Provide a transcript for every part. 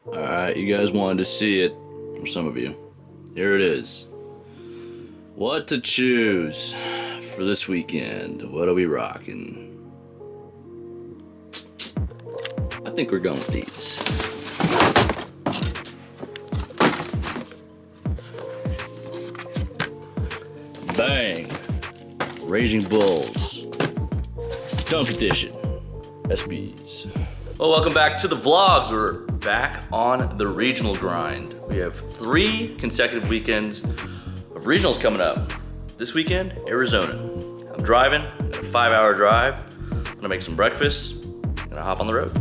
Alright, you guys wanted to see it, or some of you. Here it is. What to choose for this weekend? What are we rocking? I think we're going with these. Bang! Raging Bulls. Dunk Edition. SBs. Well, welcome back to the vlogs. We're back on the regional grind. We have 3 consecutive weekends of regionals coming up. This weekend, Arizona. I'm driving, got a 5-hour drive. I'm gonna make some breakfast, and I'll hop on the road.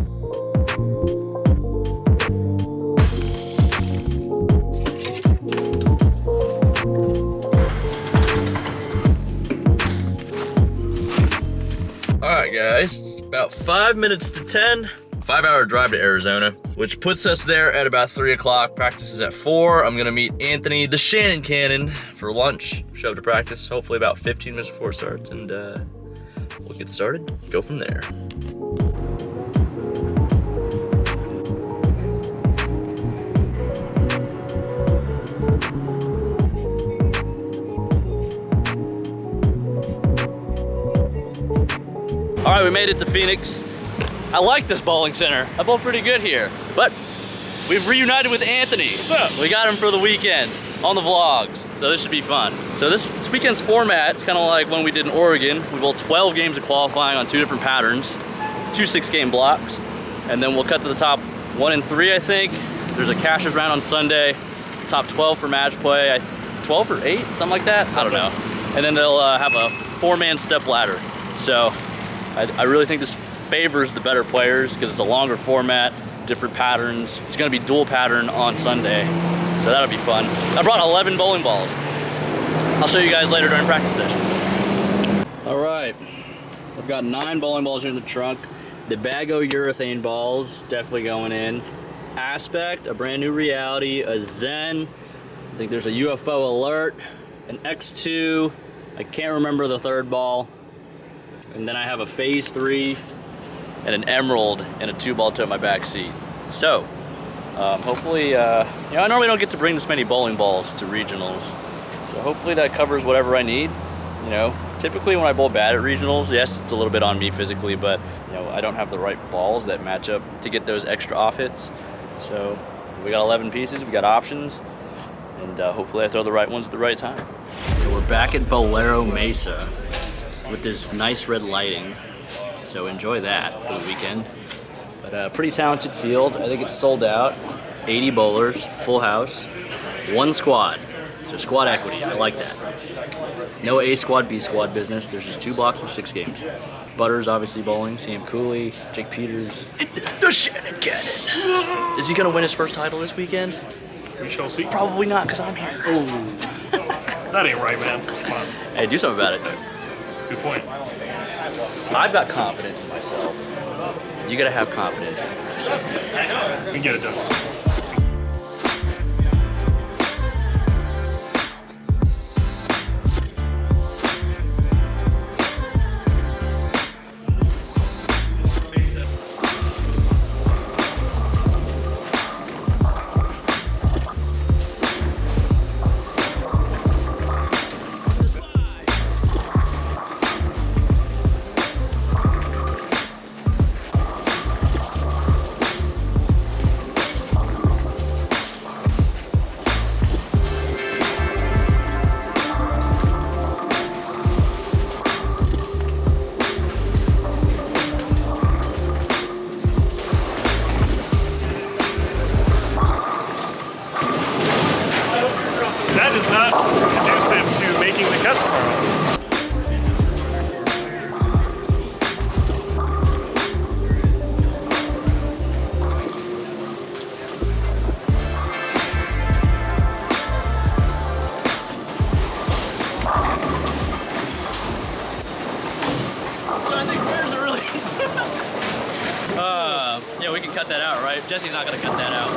Alright guys, it's about 5 minutes to 10. 5-hour drive to Arizona, which puts us there at about 3 o'clock. Practice is at 4. I'm gonna meet Anthony, the Schanen cannon, for lunch. Show up to practice, hopefully about 15 minutes before it starts, and we'll get started, go from there. All right, we made it to Phoenix. I like this bowling center. I bowl pretty good here, but we've reunited with Anthony. What's up? We got him for the weekend on the vlogs, so this should be fun. So this weekend's format, it's kind of like when we did in Oregon. We bowled 12 games of qualifying on 2 different patterns, 2 6-game blocks, and then we'll cut to the top 1 and 3, I think. There's a cashers round on Sunday, top 12 for match play, 12 or 8, something like that, I don't know. And then they'll have a 4-man step ladder. So I really think this favors the better players because it's a longer format, different patterns. It's gonna be dual pattern on Sunday, so that'll be fun. I brought 11 bowling balls. I'll show you guys later during practice session. All right, I've got 9 bowling balls in the trunk. The Bago urethane balls, definitely going in. Aspect, a brand new reality, a Zen. I think there's a UFO alert, an X2. I can't remember the third ball. And then I have a phase 3 and an emerald and a 2-ball toe in my back seat. So, hopefully, you know, I normally don't get to bring this many bowling balls to regionals. So hopefully that covers whatever I need. You know, typically when I bowl bad at regionals, yes, it's a little bit on me physically, but you know, I don't have the right balls that match up to get those extra off hits. So we got 11 pieces, we got options, and hopefully I throw the right ones at the right time. So we're back at Bolero Mesa with this nice red lighting, so enjoy that for the weekend. But a pretty talented field. I think it's sold out. 80 bowlers, full house, 1 squad. So squad equity, I like that. No A squad, B squad business. There's just 2 blocks of 6 games. Butters obviously bowling, Sam Cooley, Jake Peters. The Schanen cannon. Is he gonna win his first title this weekend? We shall see. Probably not, because I'm here. That ain't right, man. Come on. Hey, do something about it. Good point. I've got confidence in myself. You gotta have confidence in yourself. We can get it done. That is not conducive to making the cut tomorrow. I think spares are really... yeah, we can cut that out, right? Jesse's not gonna cut that out.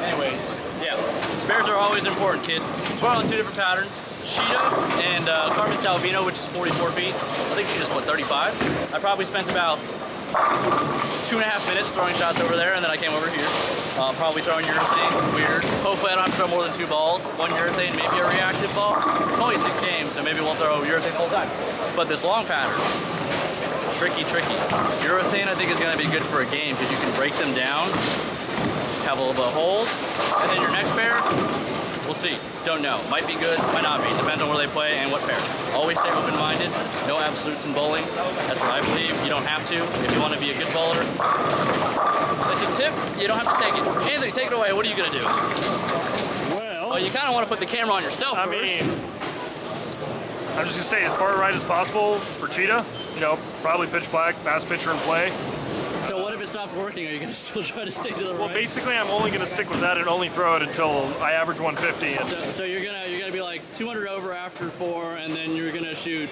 Anyways, yeah, spares are always important, kids. We're on 2 different patterns. Sheeta and Carmen Salvino, which is 44 feet. I think she just, what, 35? I probably spent about 2.5 minutes throwing shots over there, and then I came over here. Probably throwing urethane, weird. Hopefully I don't have to throw more than 2 balls. 1 urethane, maybe a reactive ball. It's only 6 games, so maybe we'll throw urethane the whole time. But this long pattern, tricky. Urethane I think is gonna be good for a game because you can break them down, have a little bit of holes, and then your next pair, we'll see. Don't know. Might be good, might not be. Depends on where they play and what pair. Always stay open-minded. No absolutes in bowling. That's what I believe. You don't have to if you want to be a good bowler. It's a tip. You don't have to take it. Anthony, take it away. What are you gonna do? Well, You kind of want to put the camera on yourself I first. mean, I'm just gonna say as far right as possible for Cheetah. You know, probably pitch black, fast pitcher in play. So what if it stops working? Are you gonna still try to stay to the Well, right? basically, I'm only gonna stick with that and only throw it until I average 150. And So you're gonna be like 200 over after 4, and then you're gonna shoot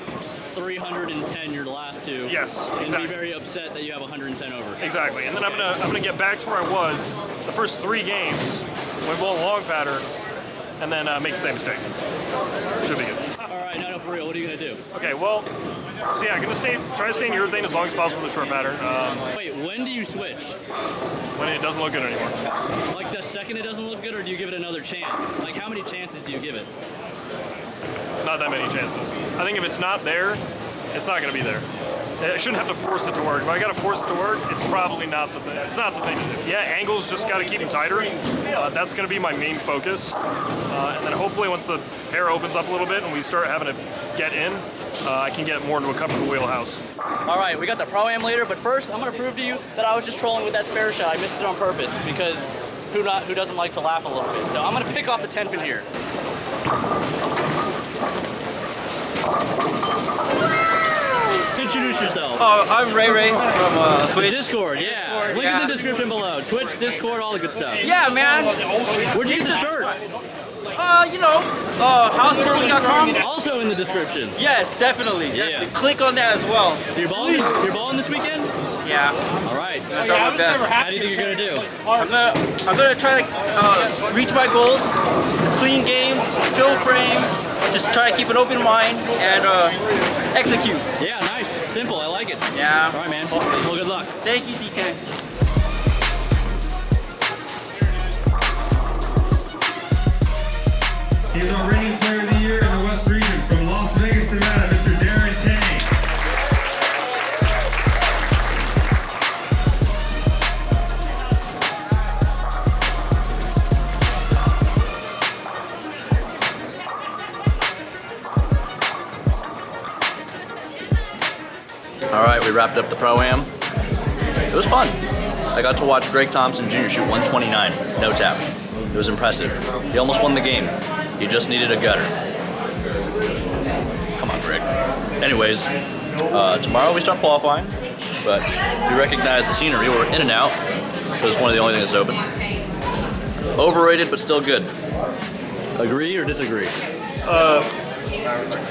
310 your last 2. Yes, And exactly. be very upset that you have 110 over. Exactly, and then I'm gonna get back to where I was the first 3 games when bowling long pattern, and then make the same mistake. Should be good. All right, no, for real. What are you gonna do? Okay, well, so yeah, I'm gonna try to stay in urethane as long as possible with the short pattern. Wait, when do you switch? When it doesn't look good anymore. Like the second it doesn't look good, or do you give it another chance? Like how many chances do you give it? Not that many chances. I think if it's not there, it's not gonna be there. I shouldn't have to force it to work. If I gotta force it to work, it's probably not the thing. It's not the thing to do. Yeah, angles just gotta keep them tighter. That's gonna be my main focus. And then hopefully once the pair opens up a little bit and we start having to get in, I can get more into a comfortable wheelhouse. All right, we got the Pro-Am later, but first I'm gonna prove to you that I was just trolling with that spare shot. I missed it on purpose because who doesn't like to laugh a little bit? So I'm gonna pick off the 10 pin here. Introduce yourself. Oh, I'm Ray from Twitch. Discord, yeah. Discord, Link yeah. in the description below. Twitch, Discord, all the good stuff. Yeah, man. Where'd you get the shirt? Housebrewing.com. Also in the description. Yes, definitely. Yeah. Click on that as well. You're balling this weekend? Yeah. All right. I'm trying my best. How do you think you're gonna do? I'm gonna try to reach my goals, clean games, fill frames, just try to keep an open mind and execute. Yeah, nice. Simple. I like it. Yeah. All right, man. Well, good luck. Thank you, D10. He's our reigning player of the year in the West region from Las Vegas, Nevada, Mr. Darren Tang. All right, we wrapped up the Pro-Am. It was fun. I got to watch Greg Thompson Jr. shoot 129, no tap. It was impressive. He almost won the game. He just needed a gutter. Come on, Greg. Anyways, tomorrow we start qualifying, but we recognize the scenery. We're in and out. It was one of the only things that's open. Overrated, but still good. Agree or disagree?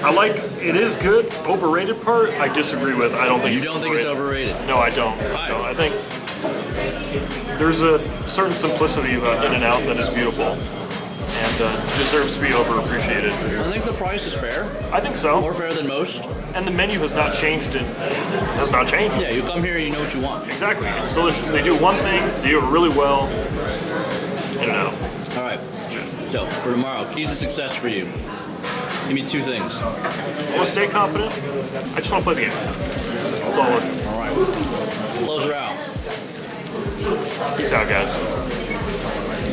I like it is good. Overrated part, I disagree with. I don't think You don't think it's overrated? No, I don't. Fine. No, I think there's a certain simplicity about In and Out that is beautiful and deserves to be overappreciated. I think the price is fair. I think so. More fair than most. And the menu has not changed. It has not changed. Yeah, you come here, you know what you want. Exactly. It's delicious. They do one thing, they do it really well. In and Out. All right. It's legit. So for tomorrow, keys to success for you. Give me 2 things. I want to stay confident. I just want to play the game. That's all. All right. Close her out. Peace out, guys.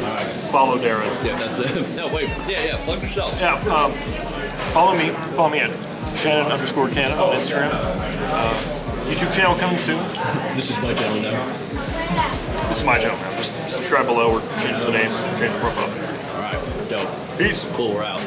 All right. Follow Darren. Yeah, that's it. No, wait. Yeah. Plug yourself. Yeah, follow me at Schanen_Cannon on Instagram. YouTube channel coming soon. This is my channel now. This is my channel now. Just subscribe below or change the name, change the profile. All right. Dope. Peace. Cool. We're out.